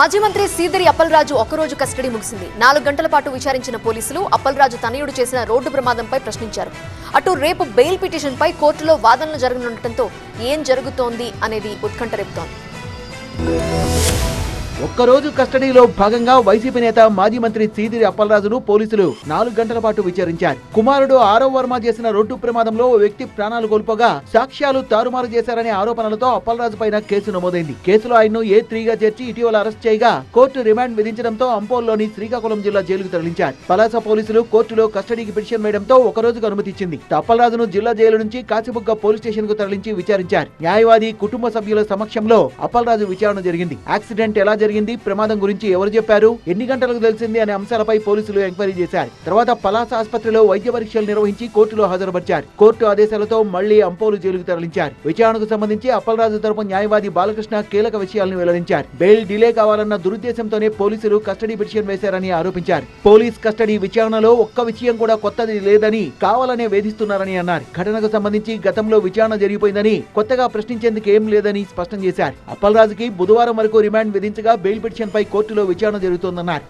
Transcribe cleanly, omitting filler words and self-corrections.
మాజీ మంత్రి సీదిరి అప్పలరాజు ఒకరోజు కస్టడీ ముగిసింది. 4 గంటల పాటు విచారించిన పోలీసులు అప్పలరాజు తనయుడు చేసిన రోడ్డు ప్రమాదంపై ప్రశ్నించారు. అటు రేపు బెయిల్ పిటిషన్పై కోర్టులో వాదనలు జరగనుండటంతో ఏం జరుగుతోంది అనేది ఉత్కంఠ రేపుతోంది. ఒక్కరోజు కస్టడీలో భాగంగా వైసీపీ నేత మాజీ మంత్రి సీదిరి అప్పలరాజును పోలీసులు 4 గంటల పాటు విచారించారు. కుమారుడు ఆరవ్ వర్మ చేసిన రోడ్డు ప్రమాదంలో ఓ వ్యక్తి ప్రాణాలు కోల్పోగా సాక్ష్యాలు తారుమారు చేశారనే ఆరోపణలతో అప్పలరాజు పైన కేసు నమోదైంది. కేసులో ఆయన్ను A3గా చేర్చి ఇటీవల అరెస్ట్ చేయగా కోర్టు రిమాండ్ విధించడంతో అంపోల్లోని శ్రీకాకుళం జిల్లా జైలుకు తరలించారు. పలాస పోలీసులు కోర్టులో కస్టడీకి పిటిషన్ వేయడంతో ఒక రోజుకు అనుమతి ఇచ్చింది. అప్పలరాజును జిల్లా జైలు నుంచి కాచిబుగ్గ పోలీస్ స్టేషన్ కు తరలించి విచారించారు. న్యాయవాది కుటుంబ సభ్యుల సమక్షంలో అప్పలరాజు విచారణ జరిగింది. యాక్సిడెంట్ ఎలా జరిగింది, ప్రమాదం గురించి ఎవరు చెప్పారు, ఎన్ని గంటలకు తెలిసింది అనే అంశాలపై పోలీసులు ఎంక్వైరీ చేశారు. తర్వాత పలాస ఆసుపత్రిలో వైద్య పరీక్షలు నిర్వహించి కోర్టులో హాజరుపరిచారు. కోర్టు ఆదేశాలతో మళ్లీ అంపోలు జైలుకు తరలించారు. విచారణకు సంబంధించి అప్పలరాజు తరపు న్యాయవాది బాలకృష్ణ కీలక విషయాలను వెల్లడించారు. బెయిల్ డిలే కావాలన్న దురుద్దేశంతోనే పోలీసులు కస్టడీ పిటిషన్ వేశారని ఆరోపించారు. పోలీస్ కస్టడీ విచారణలో ఒక్క విషయం కూడా కొత్తది లేదని, కావాలనే వేధిస్తున్నారని అన్నారు. ఘటనకు సంబంధించి గతంలో విచారణ జరిగిపోయిందని, కొత్తగా ప్రశ్నించేందుకు ఏం లేదని స్పష్టం చేశారు. అప్పలరాజుకి బుధవారం వరకు రిమాండ్ విధించగా బెయిల్ పిటిషన్ పై కోర్టులో విచారణ జరుగుతోందన్నారు.